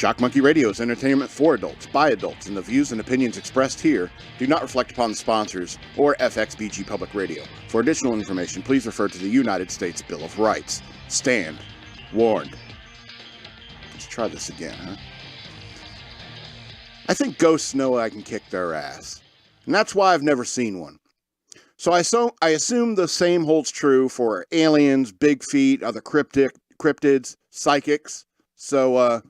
Shock Monkey Radio is entertainment for adults, by adults, and the views and opinions expressed here do not reflect upon the sponsors or FXBG Public Radio. For additional information, please refer to the United States Bill of Rights. Stand warned. Let's try this again, huh? I think ghosts know I can kick their ass, and that's why I've never seen one. So I assume the same holds true for aliens, big feet, other cryptids, psychics. So,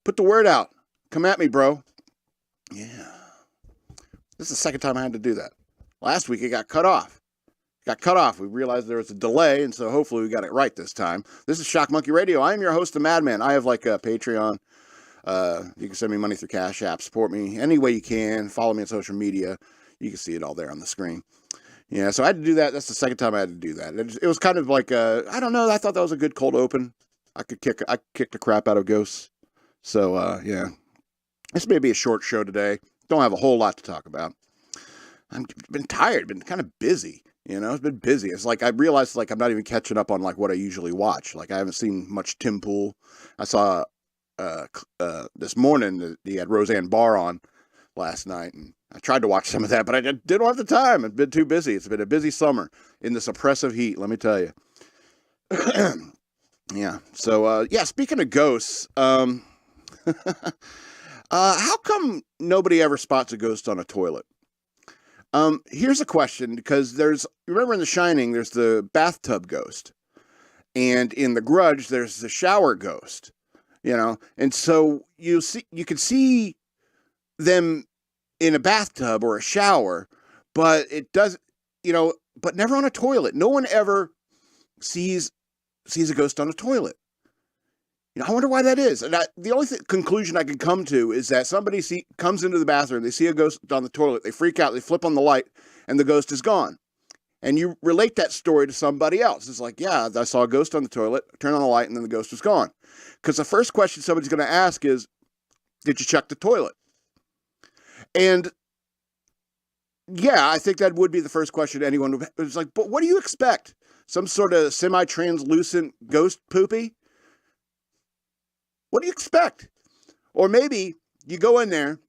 put the word out. Come at me, bro. Yeah. This is the second time I had to do that. Last week it got cut off. We realized there was a delay, and so hopefully we got it right this time. This is Shock Monkey Radio. I am your host, the Madman. I have like a Patreon. You can send me money through Cash App. Support me any way you can. Follow me on social media. You can see it all there on the screen. Yeah, so I had to do that. That's the second time I had to do that. It was kind of like, I don't know. I thought that was a good cold open. I could kick the crap out of ghosts. So, yeah. This may be a short show today. Don't have a whole lot to talk about. I've been tired. Been kind of busy. You know, it's been busy. It's like I realized like I'm not even catching up on like what I usually watch. Like I haven't seen much Tim Pool. I saw this morning that he had Roseanne Barr on last night, and I tried to watch some of that, but I didn't have the time. I've been too busy. It's been a busy summer in this oppressive heat, let me tell you. Yeah. So, yeah, speaking of ghosts, how come nobody ever spots a ghost on a toilet? Here's a question, because remember in The Shining, there's the bathtub ghost, and in The Grudge, there's the shower ghost, you know, and so you can see them in a bathtub or a shower, but it does, you know, but never on a toilet. No one ever sees a ghost on a toilet. You know, I wonder why that is. And the only conclusion I can come to is that somebody comes into the bathroom, they see a ghost on the toilet, they freak out, they flip on the light, and the ghost is gone. And you relate that story to somebody else. It's like, yeah, I saw a ghost on the toilet, turn on the light, and then the ghost was gone. Because the first question somebody's going to ask is, did you check the toilet? And yeah, I think that would be the first question anyone would. It's like, but what do you expect? Some sort of semi-translucent ghost poopy? What do you expect? Or maybe you go in there,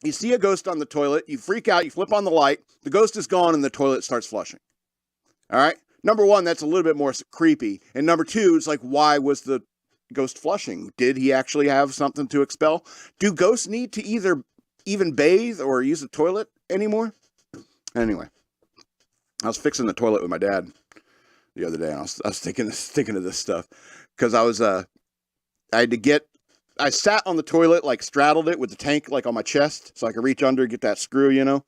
you see a ghost on the toilet, you freak out, you flip on the light, the ghost is gone, and the toilet starts flushing. All right? Number one, that's a little bit more creepy. And number two, it's like, why was the ghost flushing? Did he actually have something to expel? Do ghosts need to either even bathe or use a toilet anymore? Anyway, I was fixing the toilet with my dad the other day, and I was thinking of this stuff, because I sat on the toilet, like straddled it with the tank like on my chest so I could reach under and get that screw, you know,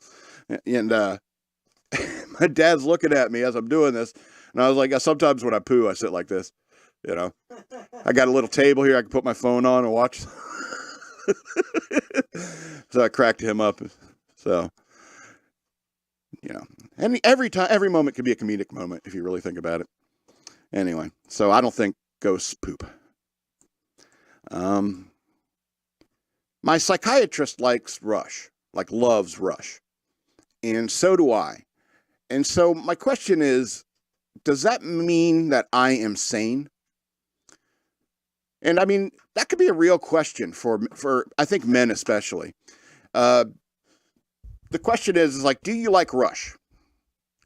and my dad's looking at me as I'm doing this, and I was like, sometimes when I poo, I sit like this, you know. I got a little table here I can put my phone on and watch. So I cracked him up. So, you know, and every moment can be a comedic moment if you really think about it. Anyway, so I don't think ghosts poop. My psychiatrist loves Rush, and so do I. And so my question is, does that mean that I am sane? And I mean, that could be a real question for I think men especially. The question is like, do you like Rush?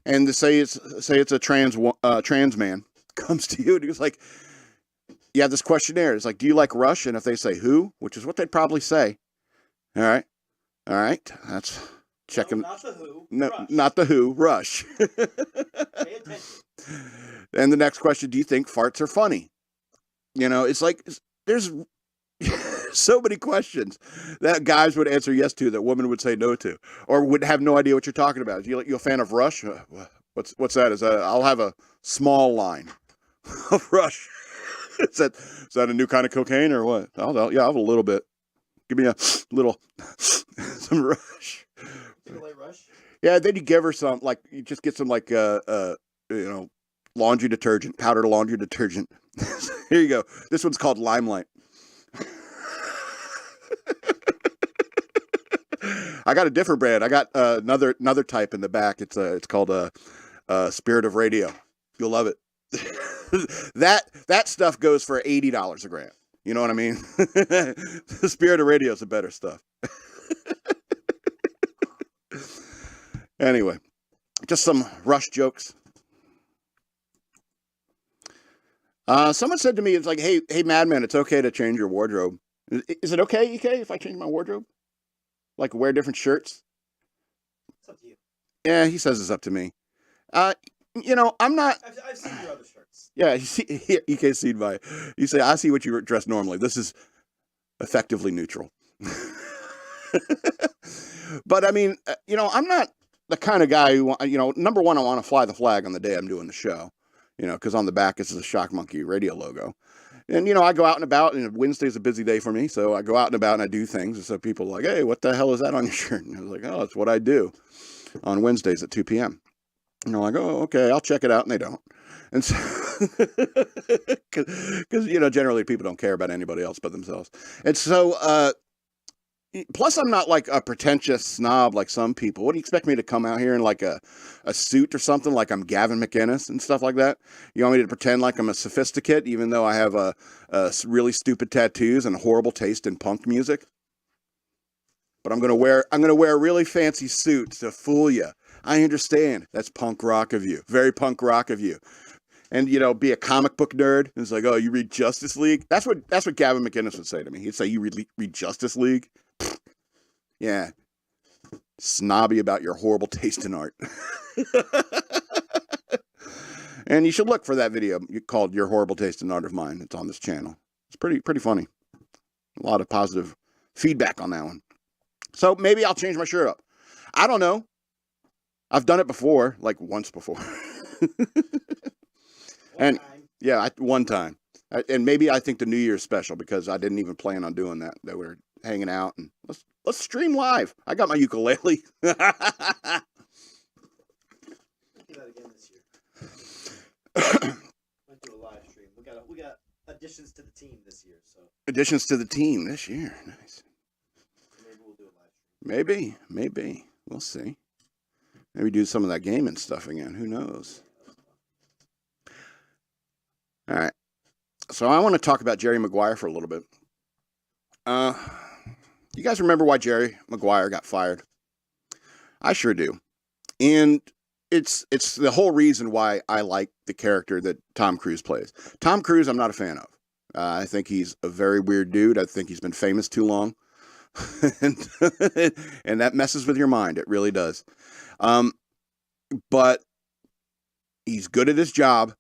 And to say it's a trans man comes to you and he's like, you have this questionnaire. It's like, do you like Rush? And if they say who, which is what they'd probably say. All right. That's checking. No, not the who. No, Rush. Not the who. Rush. Pay attention. And the next question, do you think farts are funny? You know, it's like, there's so many questions that guys would answer yes to that women would say no to, or would have no idea what you're talking about. You a fan of Rush? What's that? I'll have a small line of Rush. Is that a new kind of cocaine or what? Yeah, I'll have a little bit. Give me a little, some Rush. Like Rush? Yeah, then you give her some, like, you just get some, like, you know, laundry detergent, powdered laundry detergent. Here you go. This one's called Limelight. I got a different brand. I got another type in the back. It's called Spirit of Radio. You'll love it. That stuff goes for $80 a gram. You know what I mean? The spirit of radio is the better stuff. Anyway, just some Rush jokes. Someone said to me, it's like, hey, Madman, it's okay to change your wardrobe. Is it okay, EK, if I change my wardrobe? Like wear different shirts? It's up to you. Yeah, he says it's up to me. You know, I'm not. I've seen your other shirts. Yeah, EK seen my. You say, I see what you dress normally. This is effectively neutral. But I mean, you know, I'm not the kind of guy who, you know, number one, I want to fly the flag on the day I'm doing the show, you know, because on the back is the shockmonkeyradio logo. And, you know, I go out and about, and Wednesday's a busy day for me, so I go out and about and I do things. And so people are like, hey, what the hell is that on your shirt? And I was like, oh, it's what I do on Wednesdays at 2 p.m. And they're like, oh, okay, I'll check it out. And they don't. And so, because, you know, generally people don't care about anybody else but themselves. And so, plus I'm not like a pretentious snob like some people. What do you expect me to come out here in like a suit or something, like I'm Gavin McInnes and stuff like that? You want me to pretend like I'm a sophisticate even though I have a really stupid tattoos and a horrible taste in punk music? But I'm gonna wear a really fancy suit to fool you. I understand. That's punk rock of you. Very punk rock of you. And, you know, be a comic book nerd. And it's like, oh, you read Justice League? That's what Gavin McInnes would say to me. He'd say, you read Justice League? Yeah. Snobby about your horrible taste in art. And you should look for that video called Your Horrible Taste in Art of Mine. It's on this channel. It's pretty funny. A lot of positive feedback on that one. So maybe I'll change my shirt up. I don't know. I've done it before, like once before. And yeah, one time. And maybe I think the New Year's special because I didn't even plan on doing that. They were hanging out and let's stream live. I got my ukulele. We'll do that again this year. We'll do a live stream. We got additions to the team this year. So additions to the team this year. Nice. Maybe we'll do a live stream. Maybe. We'll see. Maybe do some of that gaming stuff again. Who knows? All right. So I want to talk about Jerry Maguire for a little bit. You guys remember why Jerry Maguire got fired? I sure do. And it's the whole reason why I like the character that Tom Cruise plays. Tom Cruise, I'm not a fan of. I think he's a very weird dude. I think he's been famous too long. and that messes with your mind. It really does. But he's good at his job.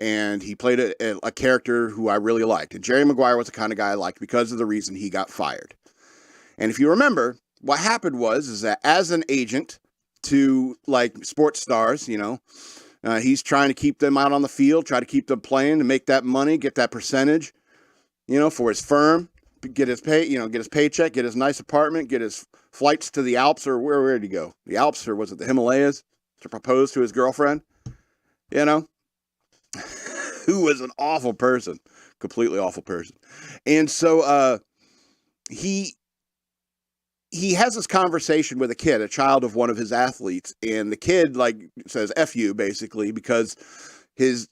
And he played a character who I really liked. And Jerry Maguire was the kind of guy I liked because of the reason he got fired. And if you remember, what happened is that as an agent to like sports stars, you know, he's trying to keep them out on the field, try to keep them playing to make that money, get that percentage, you know, for his firm, get his pay, you know, get his paycheck, get his nice apartment, get his flights to the Alps, or where did he go? The Alps, or was it the Himalayas to propose to his girlfriend? You know? Who was an awful person, completely awful person. And so he has this conversation with a kid, a child of one of his athletes, and the kid like says F you basically because his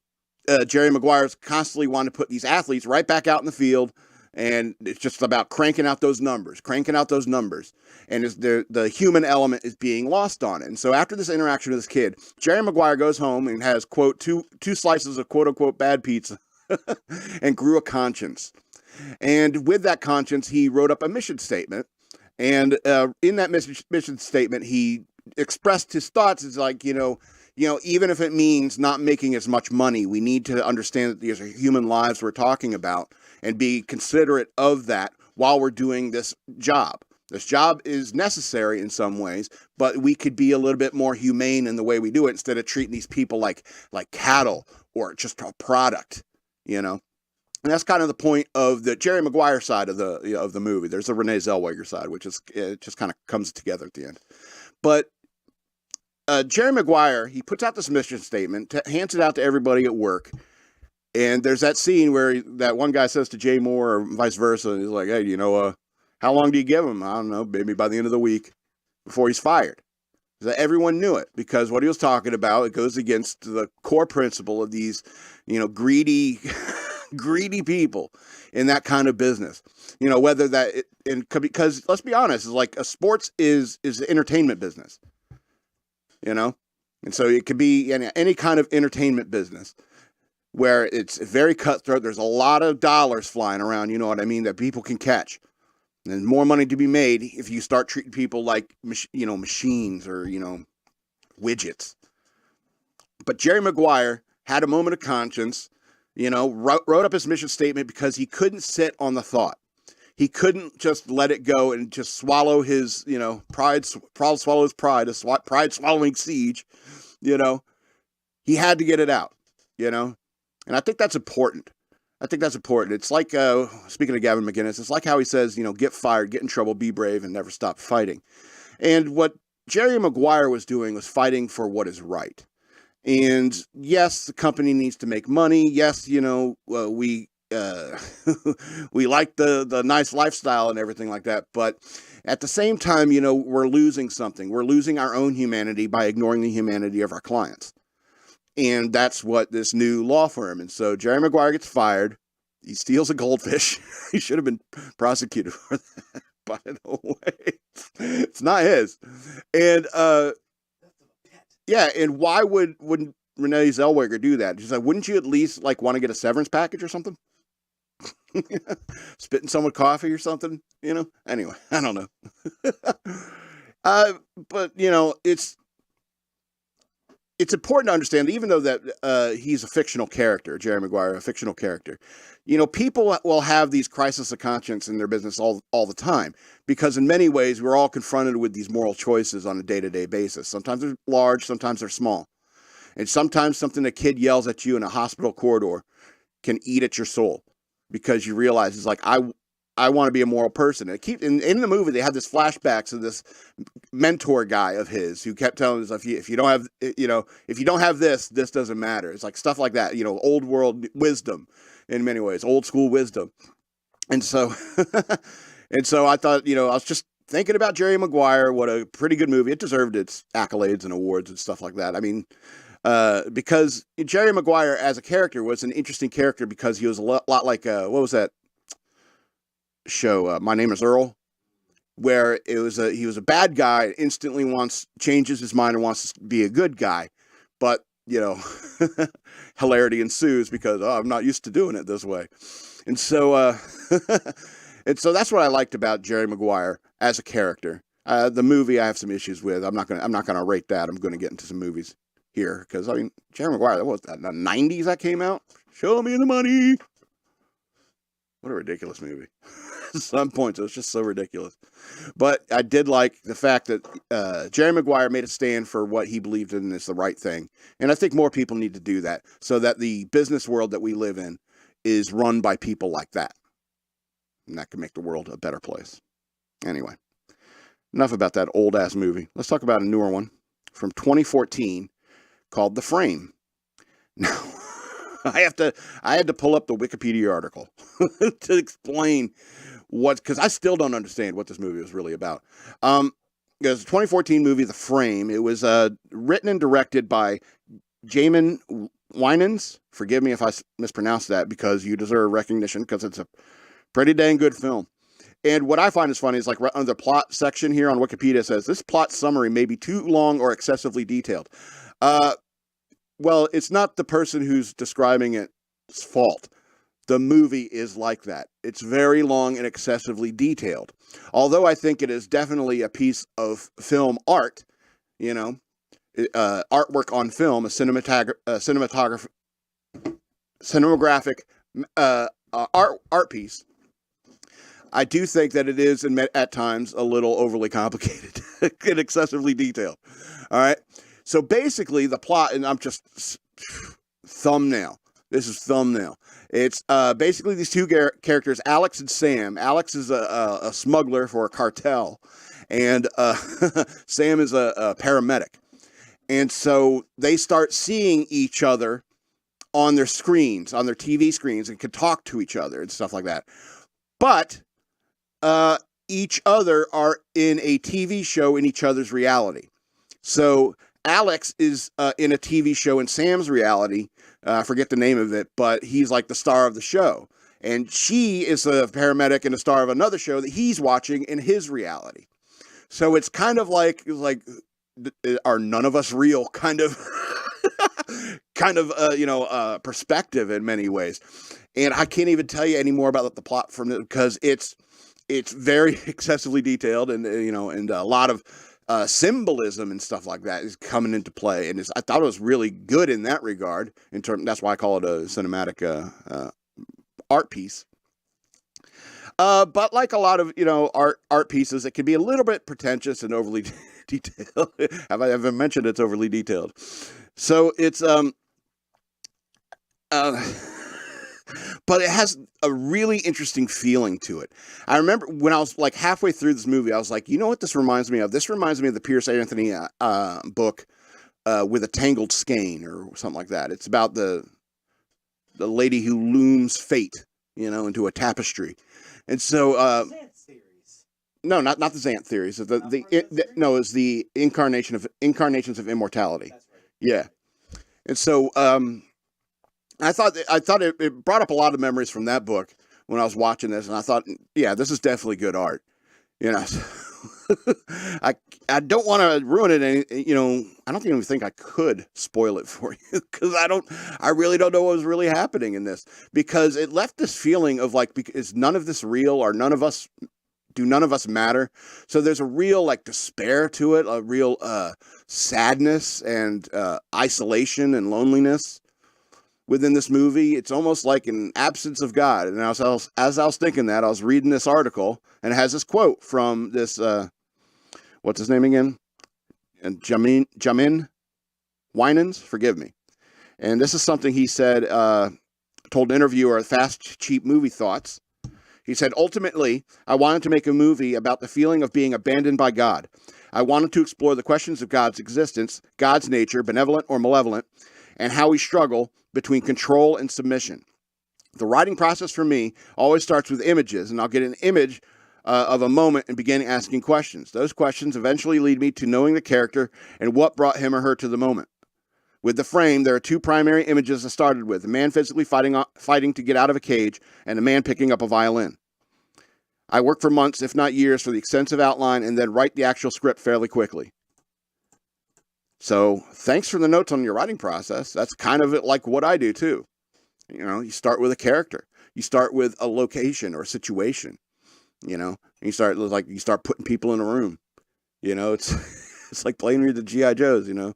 Jerry Maguire's constantly wanting to put these athletes right back out in the field, and it's just about cranking out those numbers, and the human element is being lost on it. And so after this interaction with this kid, Jerry Maguire goes home and has, quote, two slices of quote-unquote bad pizza and grew a conscience. And with that conscience, he wrote up a mission statement. And in that mission statement, he expressed his thoughts as like, you know, even if it means not making as much money, we need to understand that these are human lives we're talking about and be considerate of that while we're doing this job. This job is necessary in some ways, but we could be a little bit more humane in the way we do it instead of treating these people like cattle or just a product, you know? And that's kind of the point of the Jerry Maguire side of the movie. There's the Renee Zellweger side, which is, it just kind of comes together at the end. But Jerry Maguire, he puts out this mission statement, hands it out to everybody at work. And there's that scene where that one guy says to Jay Moore or vice versa, and he's like, hey, you know, how long do you give him? I don't know, maybe by the end of the week before he's fired. So everyone knew it because what he was talking about, it goes against the core principle of these, you know, greedy greedy people in that kind of business. Whether that because let's be honest, it's like a sports is an entertainment business. And so it could be any kind of entertainment business where it's very cutthroat. There's a lot of dollars flying around, you know what I mean, that people can catch. And there's more money to be made if you start treating people like, machines or, widgets. But Jerry Maguire had a moment of conscience, wrote up his mission statement because he couldn't sit on the thought. He couldn't just let it go and just swallow his, pride, swallow his pride, a pride swallowing siege, He had to get it out, And I think that's important. It's like, speaking of Gavin McInnes, it's like how he says, get fired, get in trouble, be brave, and never stop fighting. And what Jerry Maguire was doing was fighting for what is right. And yes, the company needs to make money. Yes, we we like the nice lifestyle and everything like that. But at the same time, we're losing something. We're losing our own humanity by ignoring the humanity of our clients. And that's what this new law firm. And so Jerry Maguire gets fired. He steals a goldfish. He should have been prosecuted for that, by the way. It's not his. And yeah, and why wouldn't Renee Zellweger do that? She's like, wouldn't you at least want to get a severance package or something? Spitting someone coffee or something, Anyway, I don't know. But it's important to understand, even though that he's a fictional character, Jerry Maguire, a fictional character, people will have these crises of conscience in their business all the time, because in many ways, we're all confronted with these moral choices on a day-to-day basis. Sometimes they're large, sometimes they're small. And sometimes something a kid yells at you in a hospital corridor can eat at your soul, because you realize it's like, I want to be a moral person. And in the movie, they had this flashbacks of this mentor guy of his who kept telling us, if you don't have this doesn't matter. It's like stuff like that, old world wisdom in many ways, old school wisdom. And so, I thought, I was just thinking about Jerry Maguire. What a pretty good movie. It deserved its accolades and awards and stuff like that. I mean, because Jerry Maguire as a character was an interesting character because he was a lot like, what was that show? My Name is Earl, where he was a bad guy, instantly changes his mind and wants to be a good guy. But, hilarity ensues because, I'm not used to doing it this way. And so, and so that's what I liked about Jerry Maguire as a character. The movie I have some issues with. I'm not gonna rate that. I'm gonna get into some movies here because Jerry Maguire. What was that? In the 90s that came out. Show me the money. What a ridiculous movie. At some points, it was just so ridiculous. But I did like the fact that Jerry Maguire made a stand for what he believed in is the right thing. And I think more people need to do that so that the business world that we live in is run by people like that. And that can make the world a better place. Anyway, enough about that old-ass movie. Let's talk about a newer one from 2014 called The Frame. Now, I had to pull up the Wikipedia article to explain because I still don't understand what this movie was really about. It was a 2014 movie, The Frame. It was written and directed by Jamin Winans. Forgive me if I mispronounced that, because you deserve recognition, because it's a pretty dang good film. And what I find is funny is right under the plot section here on Wikipedia says, this plot summary may be too long or excessively detailed. Well, it's not the person who's describing it's fault. The movie is like that. It's very long and excessively detailed. Although I think it is definitely a piece of film art, artwork on film, a cinematographic art piece. I do think that it is at times a little overly complicated and excessively detailed. All right. So basically the plot, and I'm just thumbnail. This is thumbnail. It's basically these two characters, Alex and Sam. Alex is a smuggler for a cartel, and Sam is a paramedic. And so they start seeing each other on their screens, on their TV screens, and can talk to each other and stuff like that. But each other are in a TV show in each other's reality. So Alex is in a TV show in Sam's reality. I forget the name of it, but he's like the star of the show. And she is a paramedic and a star of another show that he's watching in his reality. So it's kind of like are none of us real kind of perspective in many ways. And I can't even tell you any more about the plot from it because it's very excessively detailed and a lot of symbolism and stuff like that is coming into play. And I thought it was really good in that regard. That's why I call it a cinematic art piece. But like a lot of art pieces, it can be a little bit pretentious and overly detailed. Have I ever mentioned it's overly detailed? So it's but it has a really interesting feeling to it. I remember when I was like halfway through this movie, I was like, you know what this reminds me of? This reminds me of the Pierce Anthony book With a Tangled Skein or something like that. It's about the lady who looms fate, into a tapestry. And so Xanth theories. No, not the Xanth theories. It's the incarnations of immortality. That's right. Yeah. And so I thought it brought up a lot of memories from that book when I was watching this, and I thought, yeah, this is definitely good art. I don't want to ruin it. I don't even think I could spoil it for you because I really don't know what was really happening in this because it left this feeling of like, is none of this real or none of us matter? So there's a real like despair to it, a real sadness and isolation and loneliness within this movie. It's almost like an absence of God. And as I was thinking that, I was reading this article and it has this quote from this, what's his name again? And Jamin Winans, forgive me. And this is something he said, told an interviewer at Fast Cheap Movie Thoughts. He said, ultimately, I wanted to make a movie about the feeling of being abandoned by God. I wanted to explore the questions of God's existence, God's nature, benevolent or malevolent, and how we struggle between control and submission. The writing process for me always starts with images, and I'll get an image of a moment and begin asking questions. Those questions eventually lead me to knowing the character and what brought him or her to the moment. With the frame, there are two primary images I started with: a man physically fighting to get out of a cage, and a man picking up a violin. I work for months, if not years, for the extensive outline and then write the actual script fairly quickly. So thanks for the notes on your writing process. That's kind of like what I do too. You start with a character. You start with a location or a situation, and you start putting people in a room. It's like playing with the G.I. Joes, All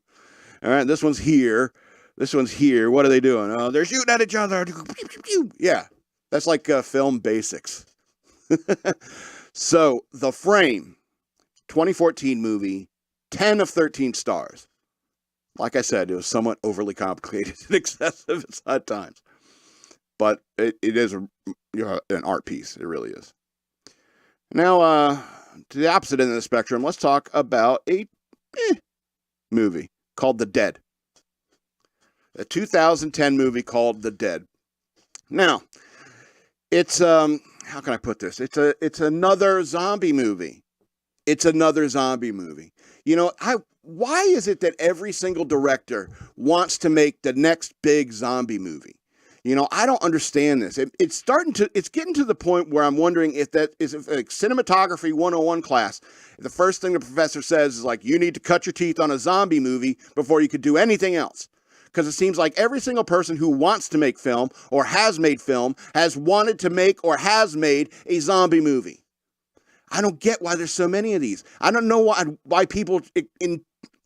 right, this one's here. This one's here. What are they doing? Oh, they're shooting at each other. Yeah, that's like film basics. So, The Frame, 2014 movie, 10 of 13 stars. Like I said, it was somewhat overly complicated and excessive at times. But it is an art piece. It really is. Now, to the opposite end of the spectrum, let's talk about a movie called The Dead. A 2010 movie called The Dead. Now, it's how can I put this? It's another zombie movie. It's another zombie movie. Why is it that every single director wants to make the next big zombie movie? I don't understand this. It's getting to the point where I'm wondering if that is like cinematography 101 class. The first thing the professor says is like, you need to cut your teeth on a zombie movie before you could do anything else. Because it seems like every single person who wants to make film or has made film has wanted to make or has made a zombie movie. I don't get why there's so many of these. I don't know why people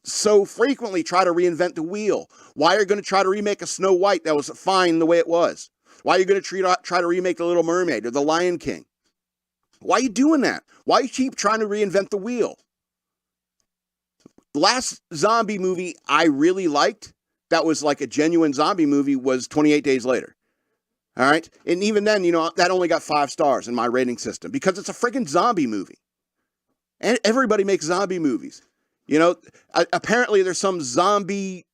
so frequently try to reinvent the wheel. Why are you going to try to remake a Snow White that was fine the way it was? Why are you going to try to remake The Little Mermaid or The Lion King? Why are you doing that? Why you keep trying to reinvent the wheel? The last zombie movie I really liked that was like a genuine zombie movie was 28 Days Later. All right? And even then, that only got 5 stars in my rating system because it's a freaking zombie movie. And everybody makes zombie movies. Apparently there's some zombie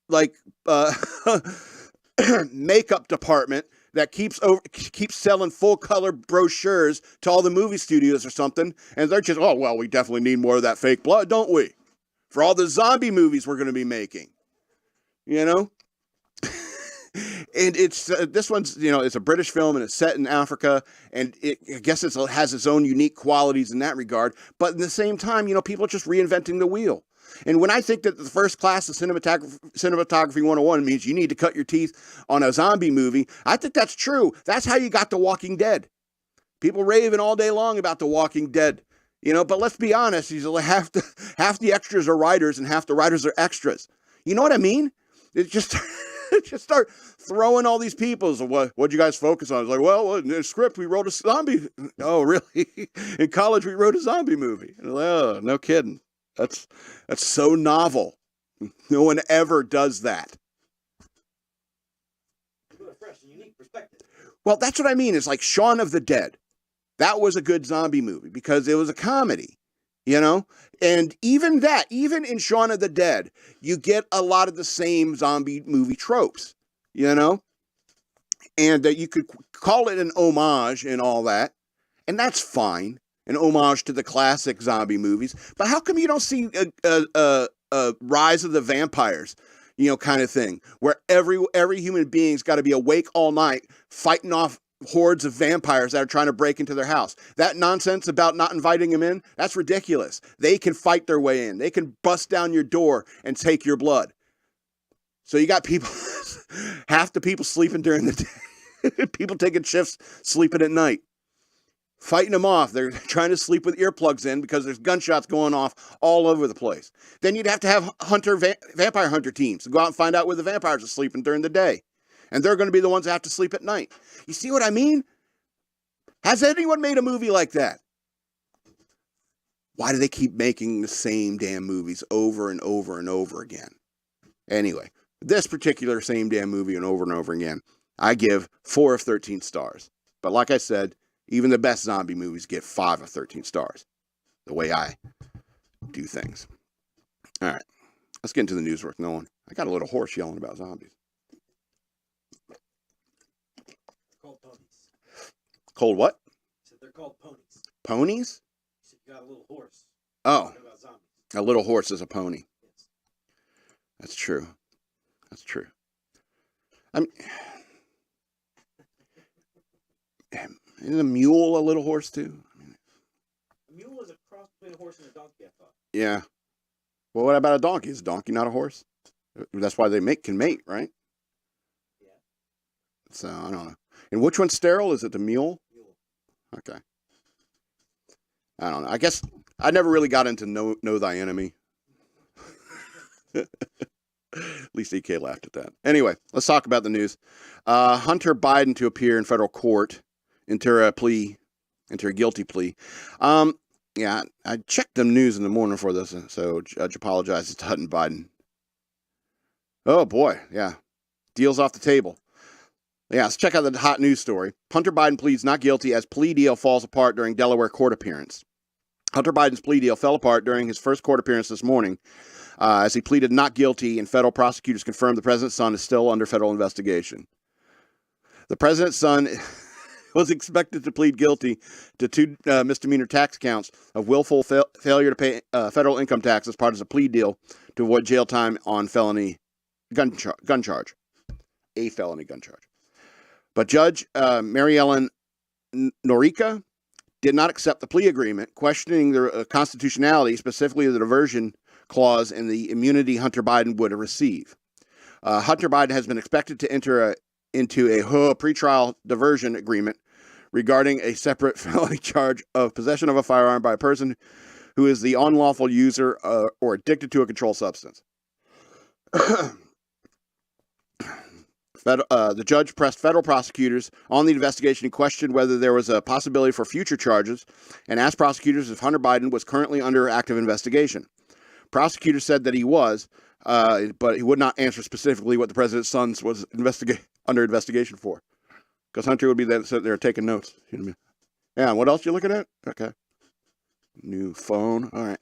makeup department that keeps selling full color brochures to all the movie studios or something. And they're just, we definitely need more of that fake blood, don't we? for all the zombie movies we're going to be making. You know? And it's this one's, it's a British film and it's set in Africa, and I guess it has its own unique qualities in that regard. But at the same time, people are just reinventing the wheel. And when I think that the first class of cinematography 101 means you need to cut your teeth on a zombie movie, I think that's true. That's how you got The Walking Dead. People raving all day long about The Walking Dead, but let's be honest, half the extras are writers and half the writers are extras. You know what I mean? It just start throwing all these people. So what'd you guys focus on? It's like, well, in the script we wrote a zombie. Oh, really? In college we wrote a zombie movie. And like, oh, no kidding. That's so novel. No one ever does that. A fresh and unique perspective. Well, that's what I mean. It's like Shaun of the Dead. That was a good zombie movie because it was a comedy, And even in Shaun of the Dead, you get a lot of the same zombie movie tropes, And that you could call it an homage and all that. And that's fine. An homage to the classic zombie movies. But how come you don't see a Rise of the Vampires, kind of thing, where every human being's got to be awake all night fighting off hordes of vampires that are trying to break into their house? That nonsense about not inviting them in, that's ridiculous. They can fight their way in. They can bust down your door and take your blood. So you got people, half the people sleeping during the day, people taking shifts, sleeping at night. Fighting them off. They're trying to sleep with earplugs in because there's gunshots going off all over the place. Then you'd have to have vampire hunter teams to go out and find out where the vampires are sleeping during the day. And they're going to be the ones that have to sleep at night. You see what I mean? Has anyone made a movie like that? Why do they keep making the same damn movies over and over and over again? Anyway, this particular same damn movie and over again, I give 4 of 13 stars. But like I said, even the best zombie movies get 5 of 13 stars. The way I do things. All right. Let's get into the news worth knowing. I got a little horse yelling about zombies. Called ponies. Cold what? Said they're called ponies. Ponies? Said you got a little horse. Oh. About zombies. A little horse is a pony. Yes. That's true. That's true. Isn't a mule a little horse too? A mule is a cross between a horse and a donkey, I thought. Yeah. Well, what about a donkey? Is a donkey not a horse? That's why they can mate, right? Yeah. So, I don't know. And which one's sterile? Is it the mule? Mule. Okay. I don't know. I guess I never really got into Know Thy Enemy. At least EK laughed at that. Anyway, let's talk about the news. Hunter Biden to appear in federal court, enter a guilty plea. Yeah, I checked the news in the morning for this, so Judge apologizes to Hunter Biden. Oh boy, yeah. Deal's off the table. Yeah, let's check out the hot news story. Hunter Biden pleads not guilty as plea deal falls apart during Delaware court appearance. Hunter Biden's plea deal fell apart during his first court appearance this morning as he pleaded not guilty, and federal prosecutors confirmed the president's son is still under federal investigation. The president's son was expected to plead guilty to 2 misdemeanor tax counts of willful failure to pay federal income tax as part of a plea deal to avoid jail time on felony gun charge. A felony gun charge. But Judge Mary Ellen Norica did not accept the plea agreement, questioning the constitutionality, specifically the diversion clause in the immunity Hunter Biden would receive. Hunter Biden has been expected to enter into a pretrial diversion agreement regarding a separate felony charge of possession of a firearm by a person who is the unlawful user or addicted to a controlled substance. The judge pressed federal prosecutors on the investigation and questioned whether there was a possibility for future charges and asked prosecutors if Hunter Biden was currently under active investigation. Prosecutors said that he was, but he would not answer specifically what the president's son was under investigation for. Because Hunter would be there sitting there taking notes. You know what I mean? Yeah, what else you looking at? Okay. New phone. All right.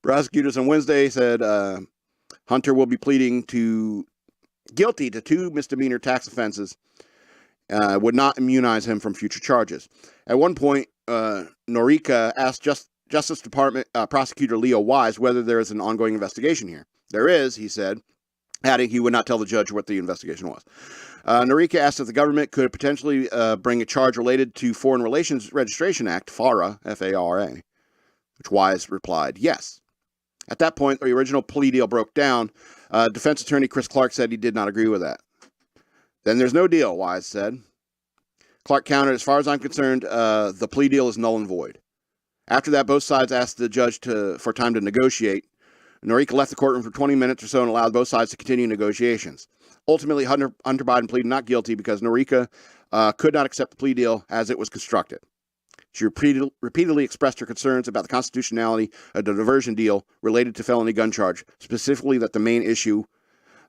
Prosecutors on Wednesday said Hunter will be pleading guilty to 2 misdemeanor tax offenses, would not immunize him from future charges. At one point, Norica asked Justice Department Prosecutor Leo Wise whether there is an ongoing investigation here. There is, he said, adding he would not tell the judge what the investigation was. Norika asked if the government could potentially bring a charge related to Foreign Relations Registration Act, FARA, F-A-R-A, which Wise replied, yes. At that point, the original plea deal broke down. Defense attorney Chris Clark said he did not agree with that. Then there's no deal, Wise said. Clark countered, as far as I'm concerned, the plea deal is null and void. After that, both sides asked the judge for time to negotiate. Norika left the courtroom for 20 minutes or so and allowed both sides to continue negotiations. Ultimately, Hunter Biden pleaded not guilty because Norika could not accept the plea deal as it was constructed. She repeatedly expressed her concerns about the constitutionality of the diversion deal related to felony gun charge, specifically that the main issue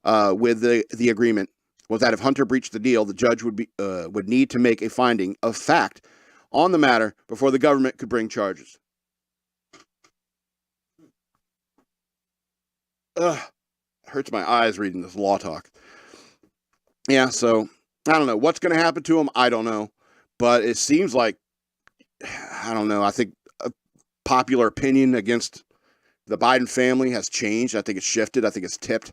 with the agreement was that if Hunter breached the deal, the judge would need to make a finding of fact on the matter before the government could bring charges. Hurts my eyes reading this law talk. Yeah, so I don't know what's going to happen to him. I don't know, but it seems like, I don't know. I think a popular opinion against the Biden family has changed. I think it's shifted. I think it's tipped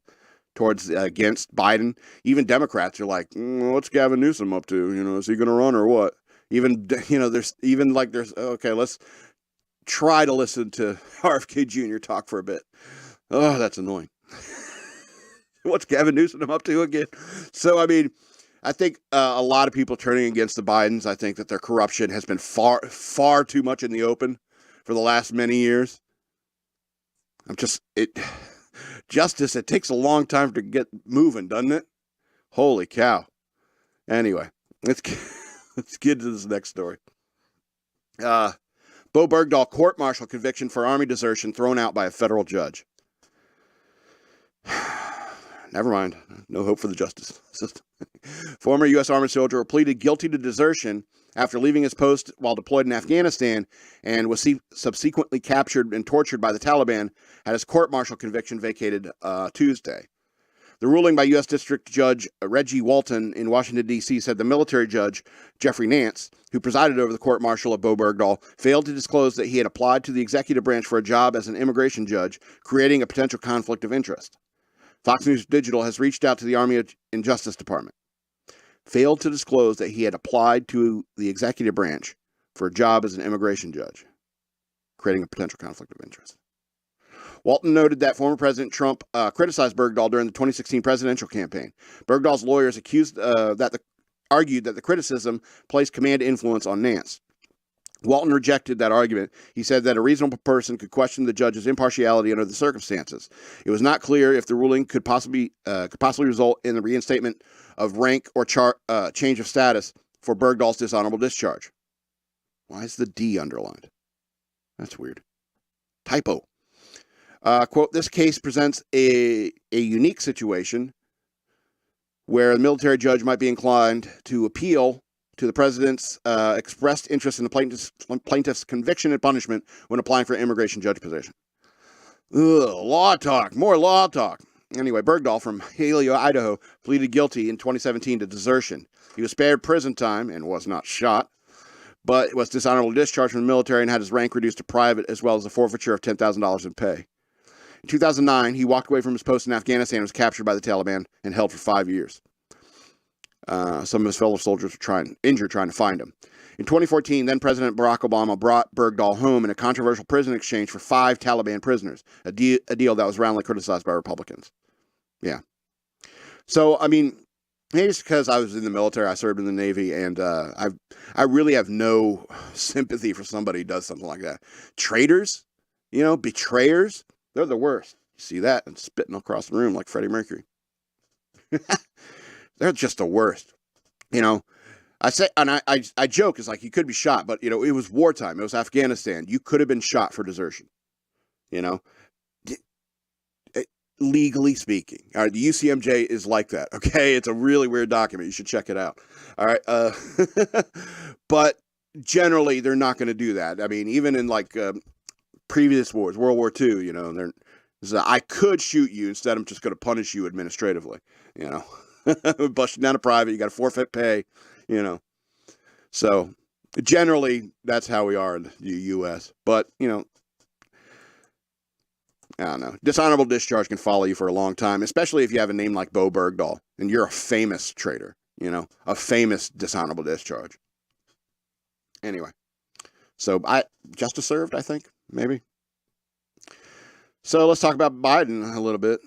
towards against Biden. Even Democrats are like, what's Gavin Newsom up to? You know, is he going to run or what? Even, you know, there's okay, let's try to listen to RFK Jr. talk for a bit. Oh, that's annoying. What's Gavin Newsom up to again? So, I mean, I think a lot of people turning against the Bidens. I think that their corruption has been far too much in the open for the last many years. Justice, it takes a long time to get moving, doesn't it? Holy cow. Anyway, let's get to this next story. Bowe Bergdahl court-martial conviction for Army desertion thrown out by a federal judge. Never mind. No hope for the justice system. Former U.S. Army soldier pleaded guilty to desertion after leaving his post while deployed in Afghanistan and was subsequently captured and tortured by the Taliban, had his court-martial conviction vacated Tuesday. The ruling by U.S. District Judge Reggie Walton in Washington, D.C. said the military judge, Jeffrey Nance, who presided over the court-martial of Bowe Bergdahl, failed to disclose that he had applied to the executive branch for a job as an immigration judge, creating a potential conflict of interest. Fox News Digital has reached out to the Army and Justice Department. Failed to disclose that he had applied to the executive branch for a job as an immigration judge, creating a potential conflict of interest. Walton noted that former President Trump criticized Bergdahl during the 2016 presidential campaign. Bergdahl's lawyers argued that the criticism placed command influence on Nance. Walton rejected that argument. He said that a reasonable person could question the judge's impartiality under the circumstances. It was not clear if the ruling could possibly result in the reinstatement of rank or change of status for Bergdahl's dishonorable discharge. Why is the D underlined? That's weird. Typo. Quote, this case presents a unique situation where a military judge might be inclined to appeal to the president's expressed interest in the plaintiff's conviction and punishment when applying for an immigration judge position. Law talk. More law talk. Anyway, Bergdahl from Haley, Idaho, pleaded guilty in 2017 to desertion. He was spared prison time and was not shot, but was dishonorably discharged from the military and had his rank reduced to private, as well as a forfeiture of $10,000 in pay. In 2009, he walked away from his post in Afghanistan and was captured by the Taliban and held for 5 years. Some of his fellow soldiers were injured trying to find him. In 2014, then President Barack Obama brought Bergdahl home in a controversial prison exchange for 5 Taliban prisoners, a deal that was roundly criticized by Republicans. Yeah. So, I mean, maybe it's because I was in the military, I served in the Navy, and I really have no sympathy for somebody who does something like that. Traitors, betrayers, they're the worst. You see that and spitting across the room like Freddie Mercury. They're just the worst. I say, and I joke, it's like you could be shot, but it was wartime. It was Afghanistan. You could have been shot for desertion. Legally speaking. All right, the UCMJ is like that. Okay, it's a really weird document. You should check it out. All right, but generally they're not going to do that. I mean, even in previous wars, World War II, I could shoot you instead. I'm just going to punish you administratively. Bust you down to private. You got to forfeit pay. So Generally, that's how we are in the U.S. But, you know, I don't know. Dishonorable discharge can follow you for a long time, especially if you have a name like Bowe Bergdahl and you're a famous traitor, you know, a famous dishonorable discharge. Anyway, so justice served, I think, maybe. So let's talk about Biden a little bit.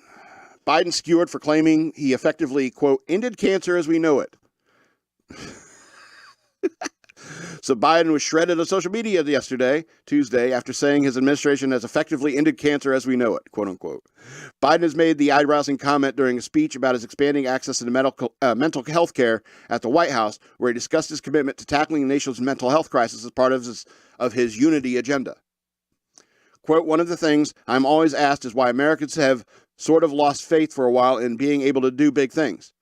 Biden skewered for claiming he effectively, quote, ended cancer as we know it. So Biden was shredded on social media Tuesday, after saying his administration has effectively ended cancer as we know it, quote unquote. Biden has made the eye-rousing comment during a speech about his expanding access to mental health care at the White House, where he discussed his commitment to tackling the nation's mental health crisis as part of his unity agenda. Quote, one of the things I'm always asked is why Americans have sort of lost faith for a while in being able to do big things.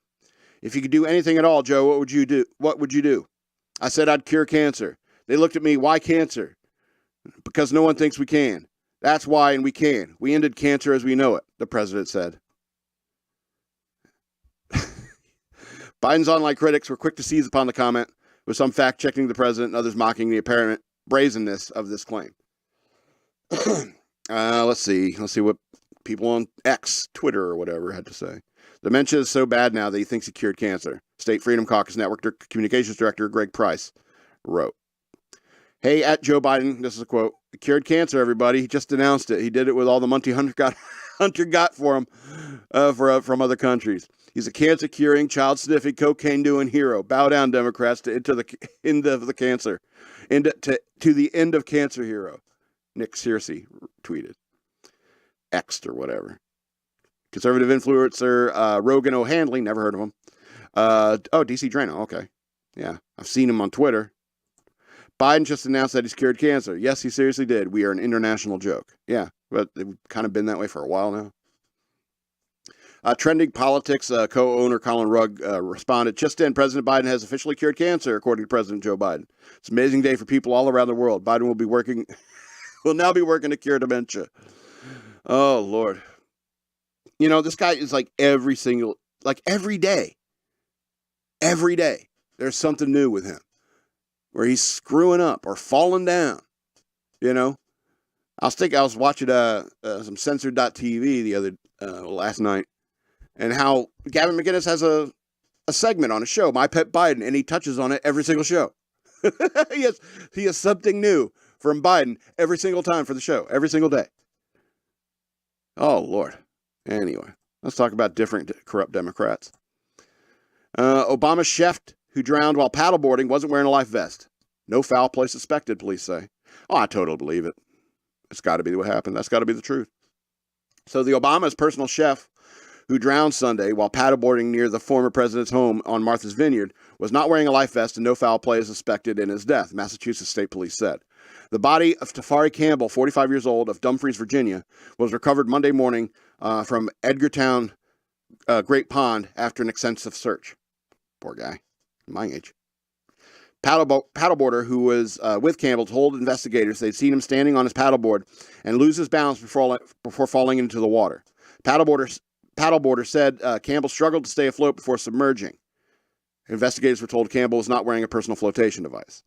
If you could do anything at all, Joe, what would you do? What would you do? I said I'd cure cancer. They looked at me, why cancer? Because no one thinks we can. That's why, and we can. We ended cancer as we know it, the president said. Biden's online critics were quick to seize upon the comment, with some fact-checking the president and others mocking the apparent brazenness of this claim. Let's see what people on X, Twitter, or whatever had to say. Dementia is so bad now that he thinks he cured cancer. State Freedom Caucus Network Communications Director Greg Price wrote, hey, at Joe Biden, this is a quote, he cured cancer, everybody. He just announced it. He did it with all the money Hunter got for him from other countries. He's a cancer-curing, child-sniffing, cocaine-doing hero. Bow down, Democrats, to the end of the cancer. To the end of cancer hero. Nick Searcy tweeted. X'd or whatever. Conservative influencer Rogan O'Handley, never heard of him. DC Drano, okay. Yeah, I've seen him on Twitter. Biden just announced that he's cured cancer. Yes, he seriously did. We are an international joke. Yeah, but they've kind of been that way for a while now. Trending Politics co-owner Colin Rugg responded, just in, President Biden has officially cured cancer, according to President Joe Biden. It's an amazing day for people all around the world. Biden will now be working to cure dementia. Oh, Lord. You know, this guy is like every day, there's something new with him where he's screwing up or falling down, you know. I was watching some censored.tv last night, and how Gavin McInnes has a segment on a show, My Pet Biden, and he touches on it every single show. He has something new from Biden every single time for the show, every single day. Oh, Lord. Anyway, let's talk about different corrupt Democrats. Obama's chef who drowned while paddleboarding wasn't wearing a life vest. No foul play suspected, police say. Oh, I totally believe it. It's got to be what happened. That's got to be the truth. So the Obama's personal chef who drowned Sunday while paddleboarding near the former president's home on Martha's Vineyard was not wearing a life vest, and no foul play is suspected in his death, Massachusetts State Police said. The body of Tafari Campbell, 45 years old, of Dumfries, Virginia, was recovered Monday morning from Edgartown Great Pond after an extensive search. Poor guy, my age. Paddleboarder who was with Campbell told investigators they'd seen him standing on his paddleboard and lose his balance before falling into the water. Paddleboarder said Campbell struggled to stay afloat before submerging. Investigators were told Campbell was not wearing a personal flotation device.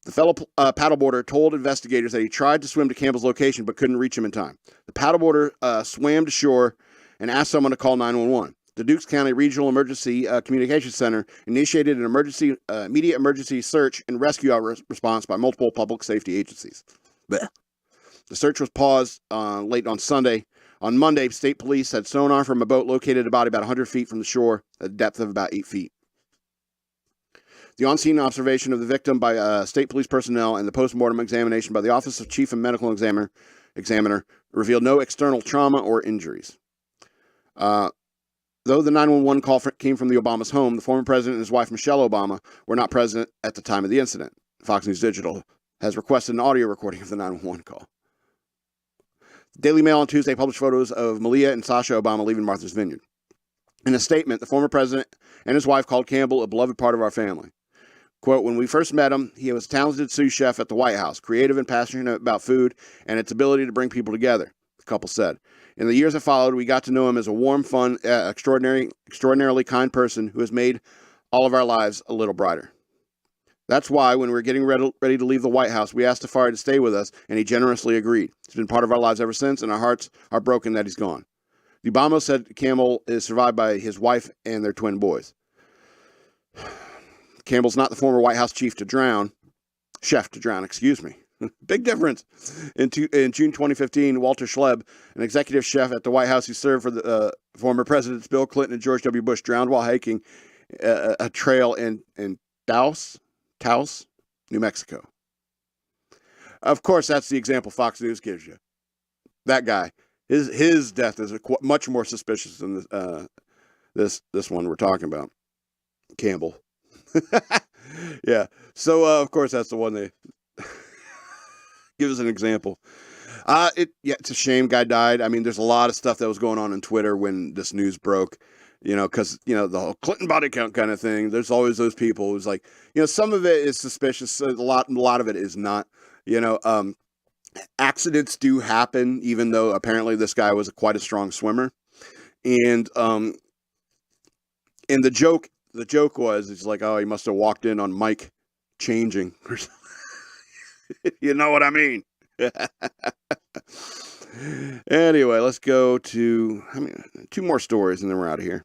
The fellow paddleboarder told investigators that he tried to swim to Campbell's location but couldn't reach him in time. The paddleboarder swam to shore and asked someone to call 911. The Dukes County Regional Emergency Communications Center initiated an immediate emergency search and rescue response by multiple public safety agencies. Blech. The search was paused late on Sunday. On Monday, state police had sonar from a boat located about 100 feet from the shore, at a depth of about 8 feet. The on-scene observation of the victim by state police personnel and the post-mortem examination by the Office of Chief and Medical Examiner revealed no external trauma or injuries. Though the 911 call came from the Obama's home, the former president and his wife, Michelle Obama, were not present at the time of the incident. Fox News Digital has requested an audio recording of the 911 call. The Daily Mail on Tuesday published photos of Malia and Sasha Obama leaving Martha's Vineyard. In a statement, the former president and his wife called Campbell a beloved part of our family. Quote, when we first met him, he was a talented sous chef at the White House, creative and passionate about food and its ability to bring people together, the couple said. In the years that followed, we got to know him as a warm, fun, extraordinarily kind person who has made all of our lives a little brighter. That's why when we were getting ready to leave the White House, we asked Tafari to stay with us, and he generously agreed. He's been part of our lives ever since, and our hearts are broken that he's gone. The Obama said Campbell is survived by his wife and their twin boys. Campbell's not the former White House chef to drown, excuse me. Big difference. In June 2015, Walter Schleb, an executive chef at the White House who served for the former presidents Bill Clinton and George W. Bush, drowned while hiking a trail in Taos, New Mexico. Of course, that's the example Fox News gives you. That guy, his death is much more suspicious than this one we're talking about, Campbell. Yeah. So of course that's the one they give us an example. It's a shame guy died. I mean, there's a lot of stuff that was going on Twitter when this news broke. Because, the whole Clinton body count kind of thing, there's always those people who's like, some of it is suspicious. A lot of it is not, accidents do happen, even though apparently this guy was quite a strong swimmer. And the joke was, it's like, oh, he must have walked in on Mike changing or something. You know what I mean? Anyway, let's go to 2 more stories and then we're out of here.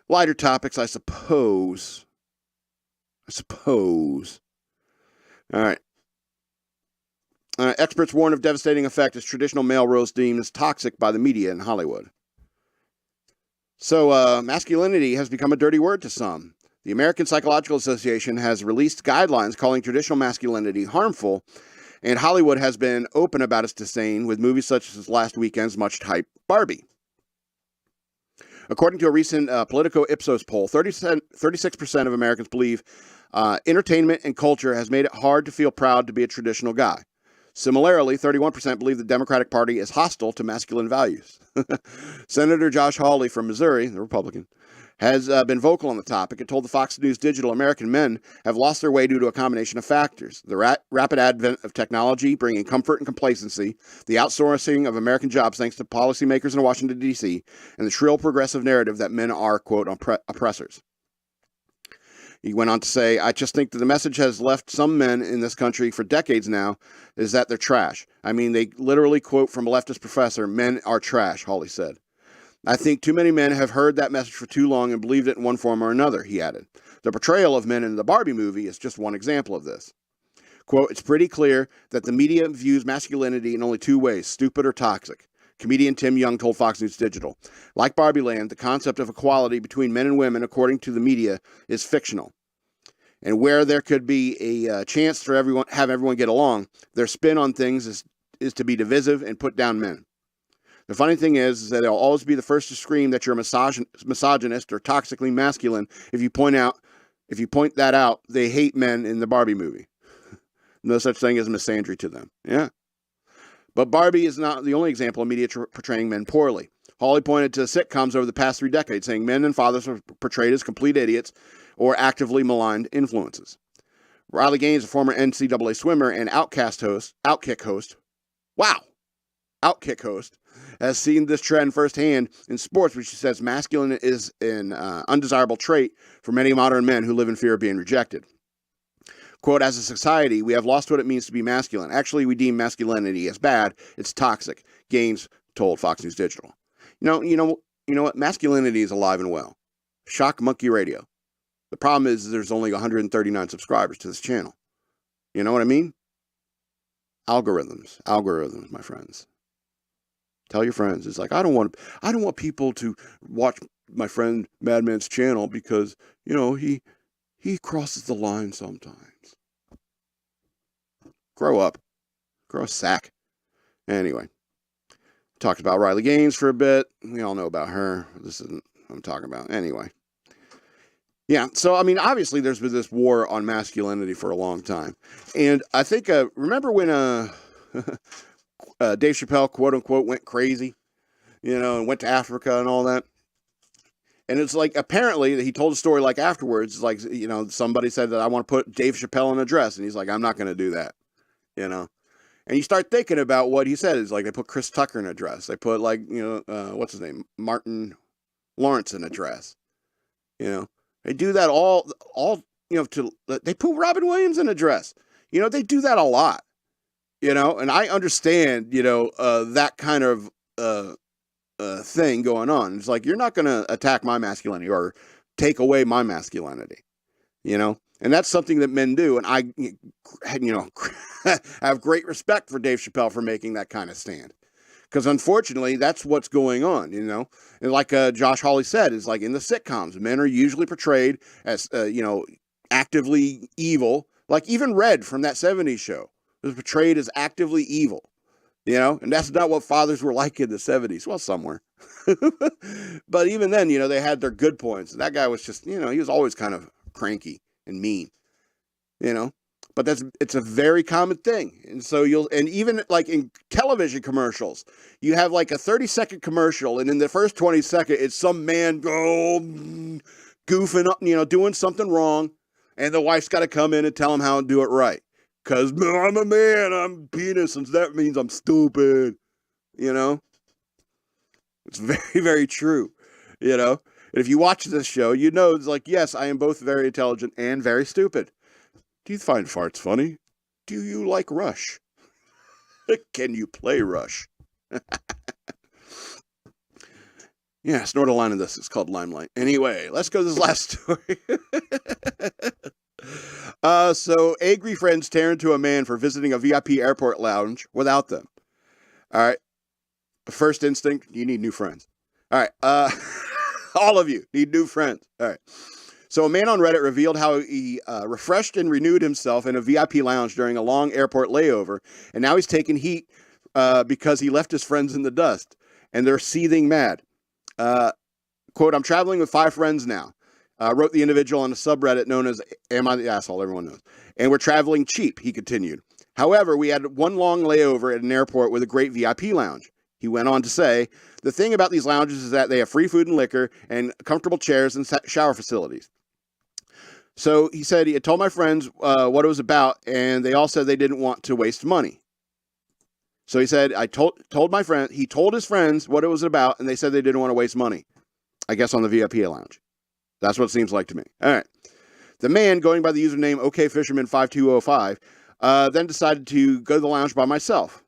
Lighter topics, I suppose. All right. Experts warn of devastating effect as traditional male roles deemed as toxic by the media in Hollywood. So, masculinity has become a dirty word to some. The American Psychological Association has released guidelines calling traditional masculinity harmful, and Hollywood has been open about its disdain with movies such as last weekend's much-hyped Barbie. According to a recent Politico Ipsos poll, 36% of Americans believe entertainment and culture has made it hard to feel proud to be a traditional guy. Similarly, 31% believe the Democratic Party is hostile to masculine values. Senator Josh Hawley from Missouri, the Republican, has been vocal on the topic and told the Fox News Digital American men have lost their way due to a combination of factors. The rapid advent of technology bringing comfort and complacency, the outsourcing of American jobs thanks to policymakers in Washington, D.C., and the shrill progressive narrative that men are, quote, oppressors. He went on to say, I just think that the message has left some men in this country for decades now is that they're trash. I mean, they literally quote from a leftist professor, men are trash, Hawley said. I think too many men have heard that message for too long and believed it in one form or another, he added. The portrayal of men in the Barbie movie is just one example of this. Quote, it's pretty clear that the media views masculinity in only 2 ways, stupid or toxic. Comedian Tim Young told Fox News Digital. Like Barbie Land, the concept of equality between men and women, according to the media, is fictional. And where there could be a chance for everyone get along, their spin on things is to be divisive and put down men. The funny thing is that they'll always be the first to scream that you're a misogynist or toxically masculine if you point that out, they hate men in the Barbie movie. No such thing as misandry to them. Yeah. But Barbie is not the only example of media portraying men poorly. Hawley pointed to sitcoms over the past 3 decades, saying men and fathers are portrayed as complete idiots or actively maligned influences. Riley Gaines, a former NCAA swimmer and Outkick host, has seen this trend firsthand in sports, which she says masculine is an undesirable trait for many modern men who live in fear of being rejected. Quote, as a society, we have lost what it means to be masculine. Actually, we deem masculinity as bad. It's toxic, Gaines told Fox News Digital. You know what? Masculinity is alive and well. shockmonkeyradio. The problem is there's only 139 subscribers to this channel. You know what I mean? Algorithms, my friends. Tell your friends. It's like I don't want people to watch my friend Madman's channel because, he crosses the line sometimes. Grow up. Grow a sack. Anyway. Talked about Riley Gaines for a bit. We all know about her. This isn't what I'm talking about. Anyway. Yeah, so, obviously there's been this war on masculinity for a long time. And I think, remember when Dave Chappelle, quote-unquote, went crazy, and went to Africa and all that? And it's like, apparently, he told a story like afterwards, like, somebody said that I want to put Dave Chappelle in a dress. And he's like, I'm not going to do that, And you start thinking about what he said. It's like they put Chris Tucker in a dress. They put, what's his name? Martin Lawrence in a dress, They do that all they put Robin Williams in a dress. They do that a lot. And I understand, that kind of thing going on. It's like, you're not going to attack my masculinity or take away my masculinity, and that's something that men do. And I, have great respect for Dave Chappelle for making that kind of stand. Because unfortunately, that's what's going on, And like Josh Hawley said, is like in the sitcoms, men are usually portrayed as, actively evil. Like even Red from that 70s show was portrayed as actively evil, And that's not what fathers were like in the 70s. Well, somewhere. But even then, they had their good points. That guy was just, he was always kind of cranky and mean, But it's a very common thing. And so and even like in television commercials, you have like a 30-second commercial, and in the first 20 seconds, it's some man goofing up, doing something wrong, and the wife's got to come in and tell him how to do it right. Because I'm a man, I'm penis, and that means I'm stupid, It's very, very true, And if you watch this show, it's like, yes, I am both very intelligent and very stupid. Do you find farts funny? Do you like Rush? Can you play Rush? Yeah, snort a line of this. It's called Limelight. Anyway, let's go to this last story. So angry friends tear into a man for visiting a VIP airport lounge without them. All right. First instinct, you need new friends. All right. All of you need new friends. All right. So a man on Reddit revealed how he refreshed and renewed himself in a VIP lounge during a long airport layover, and now he's taking heat because he left his friends in the dust, and they're seething mad. Quote, I'm traveling with 5 friends now, wrote the individual on a subreddit known as Am I the Asshole? Everyone knows. And we're traveling cheap, he continued. However, we had one long layover at an airport with a great VIP lounge. He went on to say, the thing about these lounges is that they have free food and liquor and comfortable chairs and shower facilities. So he said he had told my friends what it was about, and they all said they didn't want to waste money. So he said, I told my friend, he told his friends what it was about, and they said they didn't want to waste money. I guess on the VIP lounge. That's what it seems like to me. All right. The man, going by the username OKFisherman5205, then decided to go to the lounge by myself.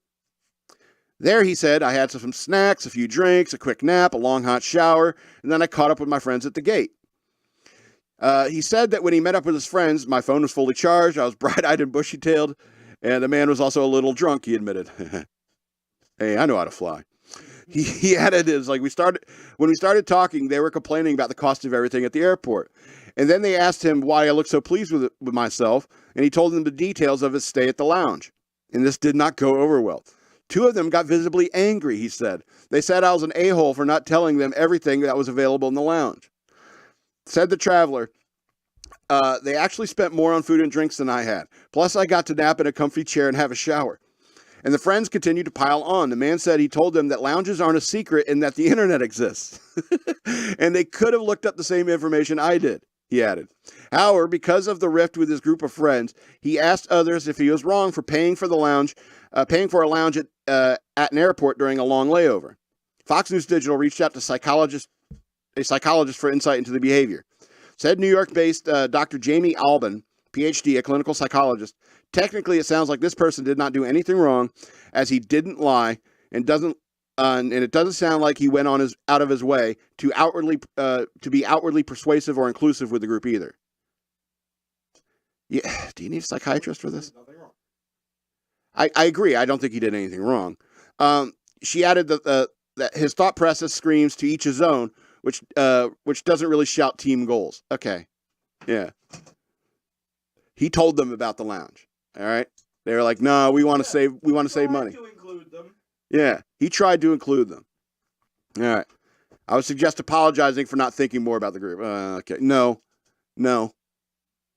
There, he said, I had some snacks, a few drinks, a quick nap, a long hot shower, and then I caught up with my friends at the gate. He said that when he met up with his friends, my phone was fully charged, I was bright-eyed and bushy-tailed, and the man was also a little drunk, he admitted. Hey, I know how to fly. He added, when we started talking, they were complaining about the cost of everything at the airport. And then they asked him why I looked so pleased with myself, and he told them the details of his stay at the lounge. And this did not go over well. 2 of them got visibly angry, he said. They said I was an a-hole for not telling them everything that was available in the lounge. Said the traveler, they actually spent more on food and drinks than I had. Plus, I got to nap in a comfy chair and have a shower. And the friends continued to pile on. The man said he told them that lounges aren't a secret and that the internet exists. And they could have looked up the same information I did, he added. However, because of the rift with his group of friends, he asked others if he was wrong for paying for a lounge at an airport during a long layover. Fox News Digital reached out to a psychologist for insight into the behavior. Said New York-based Dr. Jamie Alban, PhD, a clinical psychologist, technically it sounds like this person did not do anything wrong, as he didn't lie, and it doesn't sound like he went out of his way to be outwardly persuasive or inclusive with the group either. Yeah, do you need a psychiatrist for this? Nothing wrong. I agree. I don't think he did anything wrong. She added that his thought process screams to each his own, which doesn't really shout team goals. Okay, yeah. He told them about the lounge. All right, they were like, "No, we want to save money." To include them. Yeah, he tried to include them. All right, I would suggest apologizing for not thinking more about the group. Okay, no,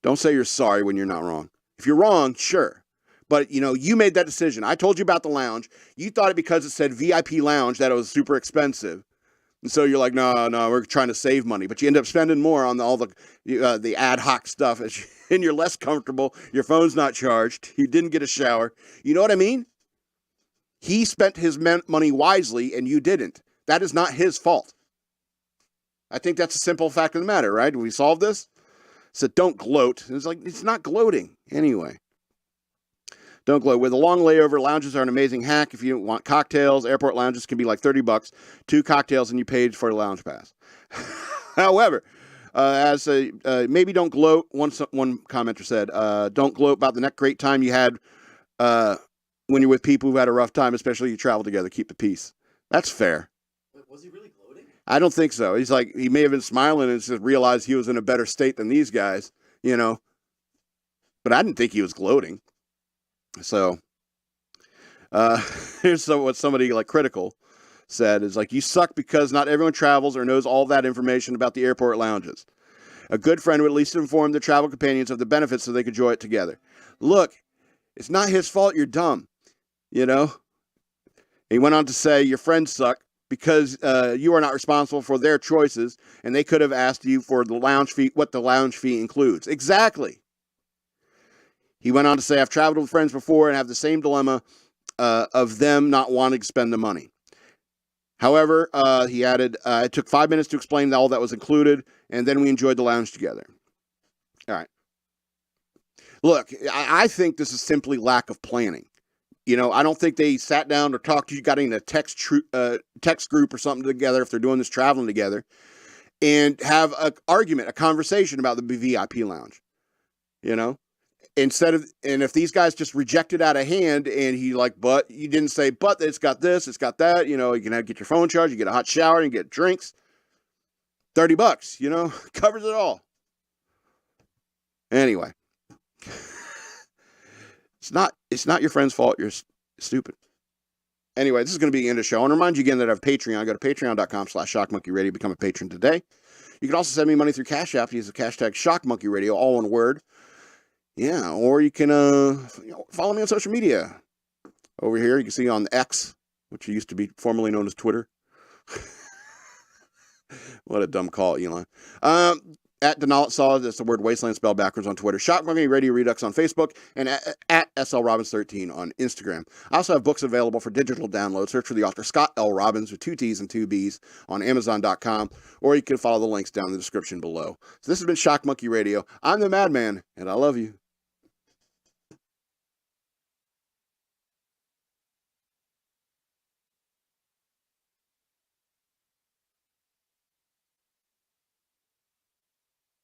don't say you're sorry when you're not wrong. If you're wrong, sure. But, you made that decision. I told you about the lounge. You thought it because it said VIP lounge that it was super expensive. And so you're like, no, we're trying to save money. But you end up spending more on all the ad hoc stuff. And you're less comfortable. Your phone's not charged. You didn't get a shower. You know what I mean? He spent his money wisely and you didn't. That is not his fault. I think that's a simple fact of the matter, right? We solved this? So don't gloat. It's like, it's not gloating. Anyway. Don't gloat. With a long layover, lounges are an amazing hack. If you want cocktails, airport lounges can be like $30. 2 cocktails and you paid for a lounge pass. However, maybe don't gloat. One commenter said, don't gloat about the great time you had when you're with people who had a rough time, especially you travel together. Keep the peace. That's fair. Wait, was he really gloating? I don't think so. He's like, he may have been smiling and just realized he was in a better state than these guys, you know. But I didn't think he was gloating. So, here's what somebody like critical said is like, you suck because not everyone travels or knows all that information about the airport lounges. A good friend would at least inform their travel companions of the benefits so they could enjoy it together. Look, it's not his fault you're dumb, you know? He went on to say, your friends suck because you are not responsible for their choices, and they could have asked you for the lounge fee, what the lounge fee includes. Exactly. He went on to say, I've traveled with friends before and have the same dilemma of them not wanting to spend the money. However, he added, it took 5 minutes to explain all that was included, and then we enjoyed the lounge together. All right. Look, I think this is simply lack of planning. You know, I don't think they sat down or talked to you, got in a text group or something together if they're doing this traveling together, and have an argument, a conversation about the VIP lounge. You know? And if these guys just reject it out of hand and he like, but you didn't say, but it's got this, it's got that, you know, you can get your phone charged, you get a hot shower, you get drinks, $30, you know, covers it all. Anyway, it's not your friend's fault. You're stupid. Anyway, this is going to be the end of the show. I want to remind you again that I have Patreon. Go to patreon.com/shockmonkeyradio. Become a patron today. You can also send me money through Cash App. Use the hashtag shockmonkeyradio, all one word. Yeah, or you can follow me on social media. Over here, you can see on X, which used to be formerly known as Twitter. What a dumb call, Elon. At Denali Saw, that's the word wasteland spelled backwards on Twitter. Shock Monkey Radio Redux on Facebook, and at SL Robbins 13 on Instagram. I also have books available for digital download. Search for the author Scott L. Robbins with 2 T's and 2 B's on Amazon.com, or you can follow the links down in the description below. So this has been Shock Monkey Radio. I'm the Madman, and I love you.